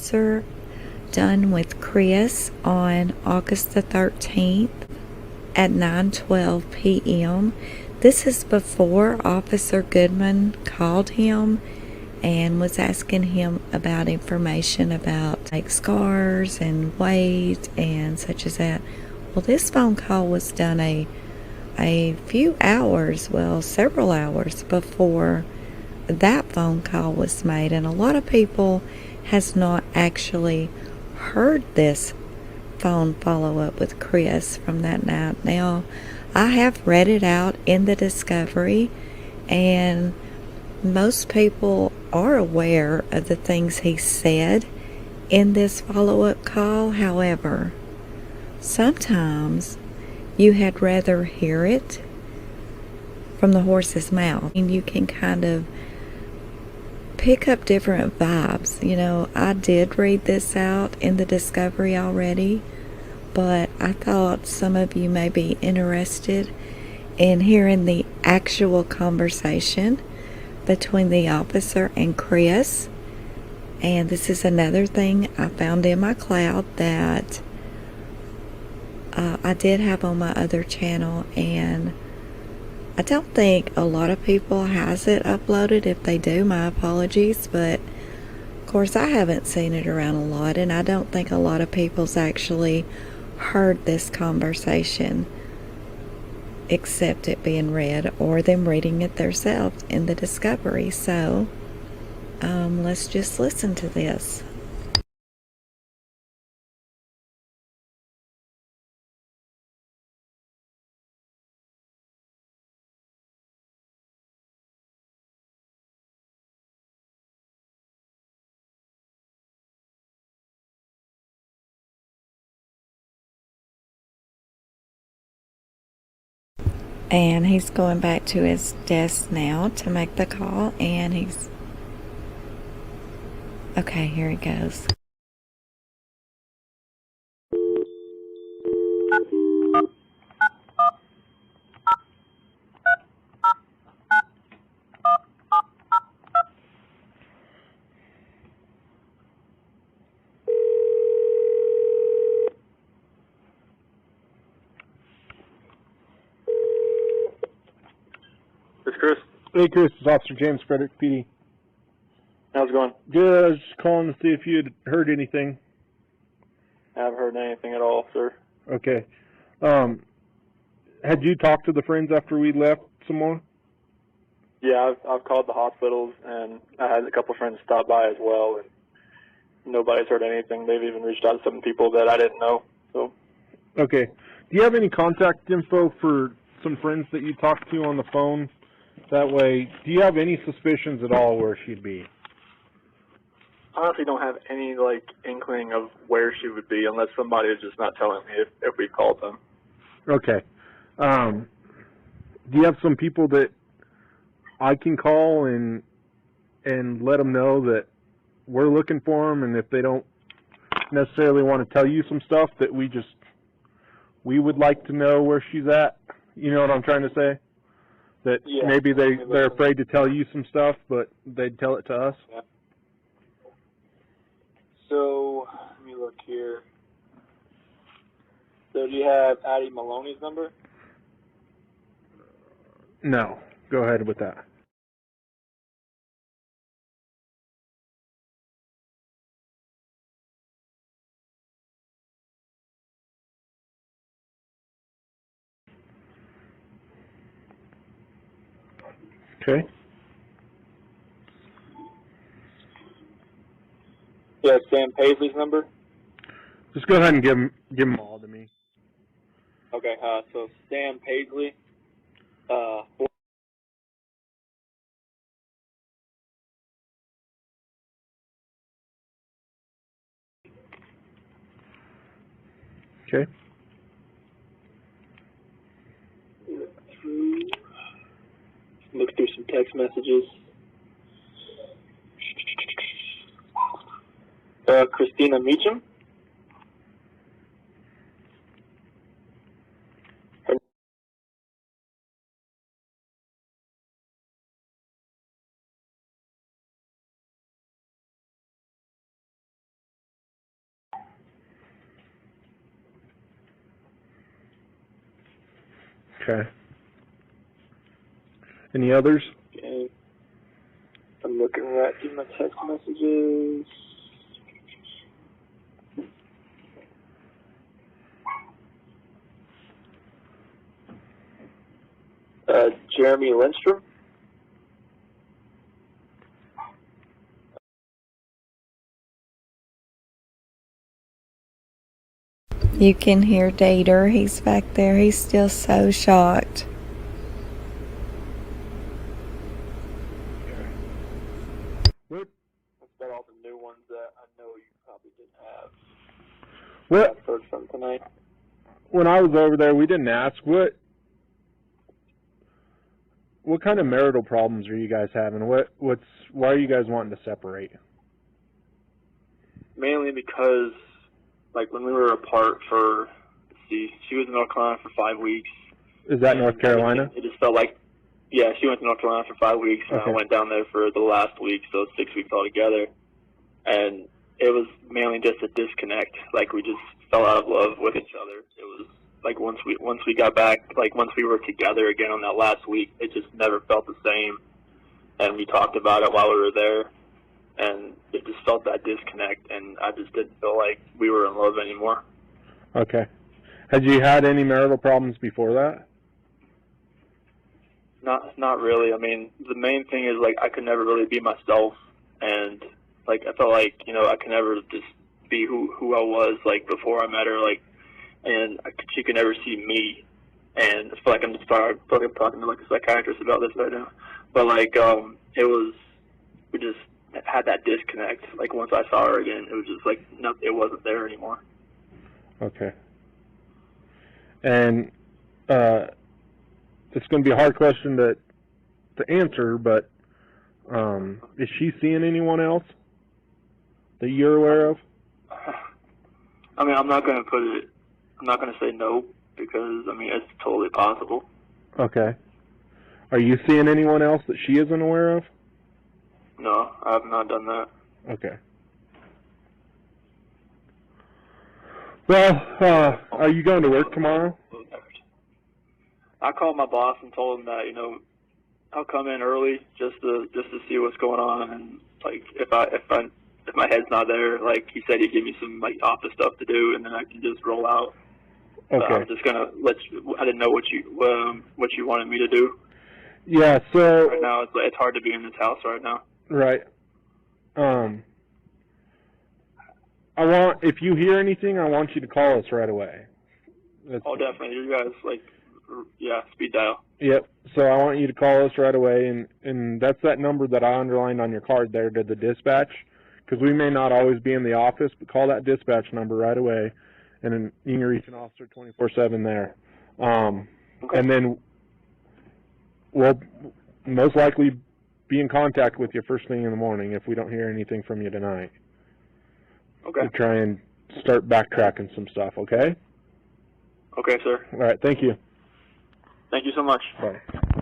officer done with Chris on August the 13th at 9:12 p.m. This is before Officer Goodman called him and was asking him about information about like scars and weight and such as that. Well, this phone call was done a few hours, well, several hours before that phone call was made, and a lot of people has not actually heard this phone follow-up with Chris from that night. Now, I have read it out in the discovery, and most people are aware of the things he said in this follow-up call. However, sometimes you had rather hear it from the horse's mouth, and you can kind of pick up different vibes. You know, I did read this out in the discovery already, but I thought some of you may be interested in hearing the actual conversation between the officer and Chris. And this is another thing I found in my cloud that I did have on my other channel, and I don't think a lot of people has it uploaded. If they do, my apologies, but of course I haven't seen it around a lot, and I don't think a lot of people's actually heard this conversation except it being read or them reading it themselves in the discovery. So let's just listen to this. And he's going back to his desk now to make the call, and he's okay. Here he goes. This Chris? Hey, Chris, it's Officer James, Frederick PD. How's it going? Good. I was just calling to see if you had heard anything. I haven't heard anything at all, sir. Okay. Had you talked to the friends after we left some more? Yeah, I've called the hospitals, and I had a couple friends stop by as well, and nobody's heard anything. They've even reached out to some people that I didn't know. So. Okay. Do you have any contact info for some friends that you talked to on the phone? That way, do you have any suspicions at all where she'd be? I honestly don't have any, inkling of where she would be unless somebody is just not telling me if we called them. Okay. Do you have some people that I can call and let them know that we're looking for them, and if they don't necessarily want to tell you some stuff, that we would like to know where she's at? You know what I'm trying to say? That Yeah, maybe they're afraid to tell you some stuff, but they'd tell it to us. Yeah. So, let me look here. So, do you have Addie Maloney's number? No. Go ahead with that. Okay. Yeah, Sam Paisley's number? Just go ahead and give them all to me. Okay, so Sam Paisley, Okay. look through some text messages. Christina Meacham. Okay. Any others? Okay. I'm looking right through my text messages. Jeremy Lindstrom. You can hear Dater. He's back there. He's still so shocked. What? That's about all the new ones that I know you probably didn't have. What? I've heard from tonight. When I was over there, we didn't ask what kind of marital problems are you guys having? Why are you guys wanting to separate? Mainly because, like, when we were apart for, she was in North Carolina for 5 weeks. Is that North Carolina? It just felt like, yeah, she went to North Carolina for 5 weeks, and Okay. I went down there for the last week, so 6 weeks altogether. And it was mainly just a disconnect. Like, we just fell out of love with each other. It was like once we got back, like once we were together again on that last week, it just never felt the same. And we talked about it while we were there, and it just felt that disconnect, and I just didn't feel like we were in love anymore. Okay. Had you had any marital problems before that? Not really. I mean, the main thing is, like, I could never really be myself, and, like, I felt like, you know, I could never just be who I was, like, before I met her, like, and she could never see me, and I feel like I'm just talking to, like, a psychiatrist about this right now, but, like, we just had that disconnect. Like, once I saw her again, it was just like, no, it wasn't there anymore. Okay. And it's going to be a hard question to answer, but is she seeing anyone else that you're aware of? I mean, I'm not going to say no, because, I mean, it's totally possible. Okay. Are you seeing anyone else that she isn't aware of? No, I have not done that. Okay. Well, are you going to work tomorrow? I called my boss and told him that, you know, I'll come in early just to see what's going on, and, like, if my head's not there, like, he said he'd give me some, like, office stuff to do, and then I can just roll out. Okay. I'm just gonna I didn't know what you wanted me to do. Yeah. So right now it's hard to be in this house right now. Right. If you hear anything, I want you to call us right away. Oh, definitely. You guys, like, yeah, speed dial. Yep. So I want you to call us right away, and that's that number that I underlined on your card there to the dispatch, because we may not always be in the office, but call that dispatch number right away, and then you can reach an officer 24/7 there. Okay. And then we'll most likely be in contact with you first thing in the morning if we don't hear anything from you tonight. Okay. To try and start backtracking some stuff, okay? Okay, sir. All right, thank you. Thank you so much. Bye.